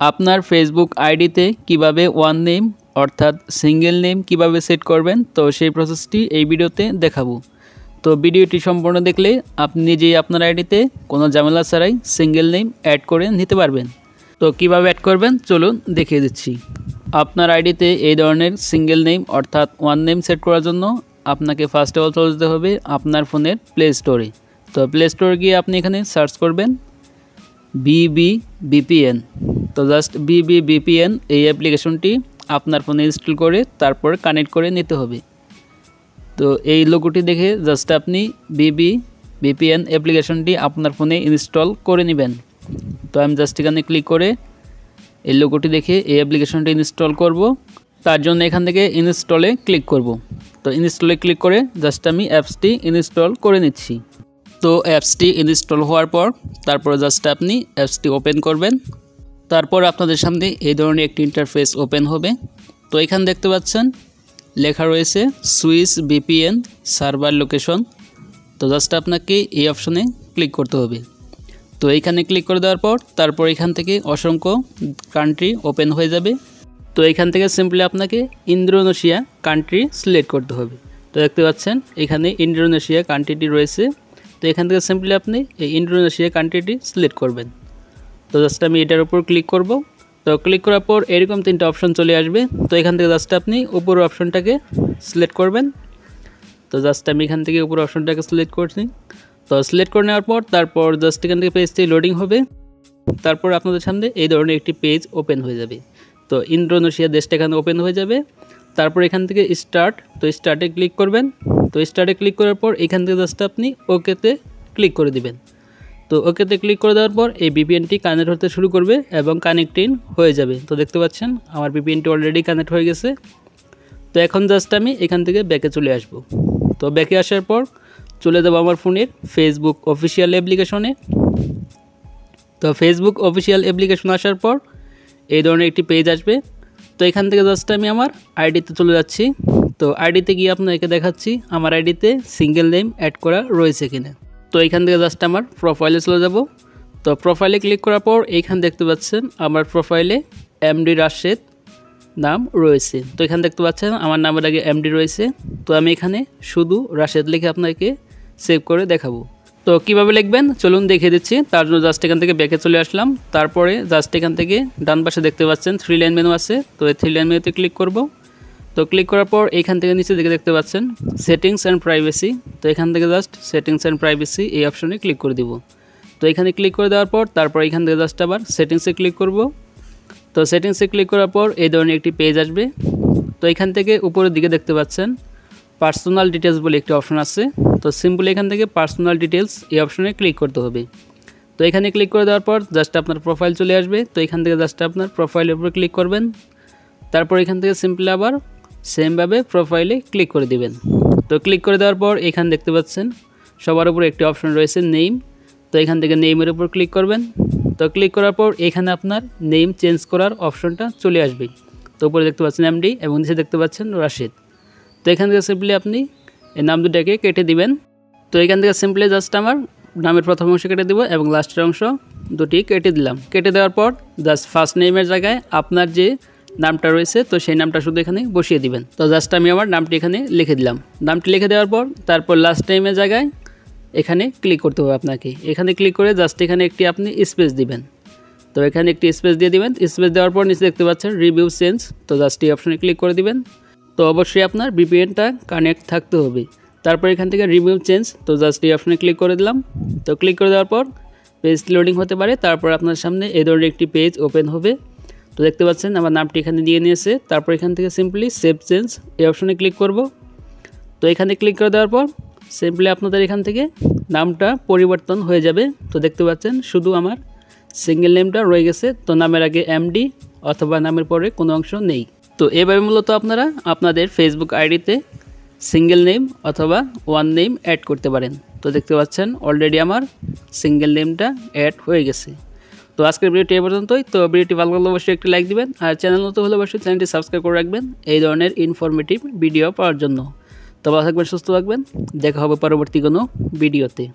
আপনার ফেসবুক আইডিতে কিভাবে ওয়ান নেম অর্থাৎ সিঙ্গেল নেম কিভাবে সেট করবেন, তো সেই প্রসেসটি এই ভিডিওতে দেখাবো। তো ভিডিওটি সম্পূর্ণ দেখলে আপনি নিজেই আপনার আইডিতে কোনো ঝামেলা ছাড়াই সিঙ্গেল নেম অ্যাড করে নিতে পারবেন। তো কিভাবে অ্যাড করবেন চলুন দেখিয়ে দিচ্ছি। আপনার আইডিতে এই ধরনের সিঙ্গেল নেম অর্থাৎ ওয়ান নেম সেট করার জন্য আপনাকে ফার্স্ট অফ অল চলে যেতে হবে আপনার ফোনের প্লে স্টোরে। তো প্লে স্টোরে গিয়ে আপনি এখানে সার্চ করবেন BBVPN। তো জাস্ট BBVPN এই অ্যাপ্লিকেশনটি আপনার ফোনে ইনস্টল করে তারপর কানেক্ট করে নিতে হবে। তো এই লোগোটি দেখে জাস্ট আপনি BBVPN অ্যাপ্লিকেশনটি আপনার ফোনে ইনস্টল করে নেবেন। তো আমি জাস্ট এখানে ক্লিক করে এই লোগোটি দেখে এই অ্যাপ্লিকেশনটি ইনস্টল করব। তার জন্য এখান থেকে ইনস্টলে ক্লিক করব। তো ইনস্টলে ক্লিক করে জাস্ট আমি অ্যাপসটি ইনস্টল করে নিচ্ছি। তো অ্যাপসটি ইনস্টল হওয়ার পর তারপর জাস্ট আপনি অ্যাপসটি ওপেন করবেন। তারপর আপনাদের সামনে এই ধরনের একটি ইন্টারফেস ওপেন হবে। তো এখানে দেখতে পাচ্ছেন লেখা রয়েছে সুইচ VPN সার্ভার লোকেশন। তো জাস্ট আপনাকে এই অপশনে ক্লিক করতে হবে। তো এইখানে ক্লিক করে দেওয়ার পর তারপর এখান থেকে অসংখ্য কান্ট্রি ওপেন হয়ে যাবে। তো এখান থেকে সিম্পলি আপনাকে ইন্দোনেশিয়া কান্ট্রি সিলেক্ট করতে হবে। তো দেখতে পাচ্ছেন এখানে ইন্দোনেশিয়া কান্ট্রিটি রয়েছে। তো এখান থেকে সিম্পলি আপনি এই ইন্দোনেশিয়া কান্ট্রিটি সিলেক্ট করবেন। তো জাস্ট আমি এটার উপর ক্লিক করব। তো ক্লিক করার পর এরকম তিনটা অপশন চলে আসবে। তো এখান থেকে জাস্ট আপনি উপরের অপশনটাকে সিলেক্ট করবেন। তো জাস্ট আমি এখান থেকে উপরের অপশনটাকে সিলেক্ট করছি। তো সিলেক্ট করে নেওয়ার পর তারপর জাস্ট এখান থেকে পেজটি লোডিং হবে। তারপর আপনাদের সামনে এই ধরনের একটি পেজ ওপেন হয়ে যাবে। তো ইন্দোনেশিয়া দেশটা এখানে ওপেন হয়ে যাবে। তারপর এখান থেকে স্টার্ট, তো স্টার্টে ক্লিক করবেন। তো স্টার্টে ক্লিক করার পর এখান থেকে জাস্ট আপনি ওকেতে ক্লিক করে দিবেন। তো ওকেতে ক্লিক করে দেওয়ার পর এই VPNটি কানেক্ট হতে শুরু করবে এবং কানেক্টিং হয়ে যাবে। তো দেখতে পাচ্ছেন আমার VPNটি অলরেডি কানেক্ট হয়ে গেছে। তো এখন জাস্ট আমি এখান থেকে ব্যাকে চলে আসব। তো ব্যাকে আসার পর চলে যাব আমার ফোনের ফেসবুক অফিসিয়াল অ্যাপ্লিকেশনে। তো ফেসবুক অফিসিয়াল অ্যাপ্লিকেশন আসার পর এই ধরনের একটি পেজ আসবে। তো এখান থেকে জাস্ট আমি আমার আইডিতে চলে যাচ্ছি। তো আইডিতে গিয়ে আপনাকে দেখাচ্ছি আমার আইডিতে সিঙ্গেল নেম অ্যাড করা রয়েছে কিনা। তো এইখান থেকে জাস্ট আমার প্রোফাইলে চলে যাব। তো প্রোফাইলে ক্লিক করার পর এইখানে দেখতে পাচ্ছেন আমার প্রোফাইলে MD রাশেদ নাম রয়েছে। তো এখানে দেখতে পাচ্ছেন আমার নামের আগে MD রয়েছে। তো আমি এখানে শুধু রাশেদ লিখে আপনাকে সেভ করে দেখাবো। তো কিভাবে লিখবেন চলুন দেখিয়ে দিচ্ছি। তার জন্য জাস্ট এখান থেকে ব্যাকে চলে আসলাম। তারপরে জাস্ট এখান থেকে ডান পাশে দেখতে পাচ্ছেন 3 লাইন মেনু আছে। তো এই 3 লাইন মেনুতে ক্লিক করব। তো ক্লিক করার পর এইখান থেকে নিচে দিকে দেখতে পাচ্ছেন সেটিংস অ্যান্ড প্রাইভেসি। তো এখান থেকে জাস্ট সেটিংস অ্যান্ড প্রাইভেসি এই অপশনে ক্লিক করে দিব। তো এখানে ক্লিক করে দেওয়ার পর তারপর এখান থেকে জাস্ট আবার সেটিংসে ক্লিক করব। তো সেটিংসে ক্লিক করার পর এই ধরনের একটি পেজ আসবে। তো এখান থেকে উপরের দিকে দেখতে পাচ্ছেন পার্সোনাল ডিটেলস বলে একটি অপশন আছে। তো সিম্পলি এখান থেকে পার্সোনাল ডিটেলস এই অপশনে ক্লিক করতে হবে। তো এখানে ক্লিক করে দেওয়ার পর জাস্ট আপনার প্রোফাইল চলে আসবে। তো এখান থেকে জাস্ট আপনার প্রোফাইলের উপর ক্লিক করবেন। তারপর এখান থেকে সিম্পলি আবার সেমভাবে প্রোফাইলে ক্লিক করে দিবেন। তো ক্লিক করে দেওয়ার পর এখানে দেখতে পাচ্ছেন সবার উপর একটি অপশন রয়েছে নেম। তো এখান থেকে নেমের উপর ক্লিক করবেন। তো ক্লিক করার পর এখানে আপনার নেম চেঞ্জ করার অপশনটা চলে আসবে। তো উপরে দেখতে পাচ্ছেন MD এবং নিচে দেখতে পাচ্ছেন রাশেদ। তো এখান থেকে সিম্পলি আপনি এই নাম দুটাকে কেটে দিবেন। তো এখান থেকে সিম্পলি জাস্ট আমার নামের প্রথম অংশ কেটে দেবো এবং লাস্টের অংশ দুটি কেটে দিলাম। কেটে দেওয়ার পর জাস্ট ফার্স্ট নেমের জায়গায় আপনার যে নামটা রয়েছে তো সেই নামটা শুধু এখানে বসিয়ে দিবেন। তো জাস্ট আমি আমার নামটি এখানে লিখে দিলাম। নামটি লিখে দেওয়ার পর তারপর লাস্ট নেমের জায়গায় এখানে ক্লিক করতে হবে আপনাকে। এখানে ক্লিক করে জাস্ট এখানে একটি আপনি স্পেস দিবেন। তো এখানে একটি স্পেস দিয়ে দিবেন। স্পেস দেওয়ার পর নিচে দেখতে পাচ্ছেন রিভিউ চেঞ্জ। তো জাস্ট এই অপশনে ক্লিক করে দিবেন। তো অবশ্যই আপনার VPNটা কানেক্ট থাকতে হবে। তারপর এখান থেকে রিভিউ চেঞ্জ, তো জাস্ট এই অপশনে ক্লিক করে দিলাম। তো ক্লিক করে দেওয়ার পর পেজ লোডিং হতে পারে। তারপর আপনার সামনে এই ধরনের একটি পেজ ওপেন হবে। তো দেখতে পাচ্ছেন আমার নামটি এখানে দিয়ে নিয়েছে। তারপর এখান থেকে সিম্পলি সেভ চেঞ্জ এই অপশনে ক্লিক করব। তো এখানে ক্লিক করে দেওয়ার পর সিম্পলি আপনাদের এখান থেকে নামটা পরিবর্তন হয়ে যাবে। তো দেখতে পাচ্ছেন শুধু আমার সিঙ্গেল নেমটা রয়ে গেছে। তো নামের আগে MD অথবা নামের পরে কোনো অংশ নেই। তো এভাবে মূলত আপনারা আপনাদের ফেসবুক আইডিতে সিঙ্গেল নেম অথবা ওয়ান নেম অ্যাড করতে পারেন। তো দেখতে পাচ্ছেন অলরেডি আমার সিঙ্গেল নেমটা অ্যাড হয়ে গেছে। তো আজকের ভিডিওটি এই পর্যন্তই। তো ভিডিওটি ভালো লাগলে অবশ্যই একটি লাইক দিবেন আর চ্যানেল নতুন হলে অবশ্যই চ্যানেলটি সাবস্ক্রাইব করে রাখবেন এই ধরনের ইনফরমেটিভ ভিডিও পাওয়ার জন্য। তো ভালো থাকবেন, সুস্থ থাকবেন, দেখা হবে পরবর্তী কোনো ভিডিওতে।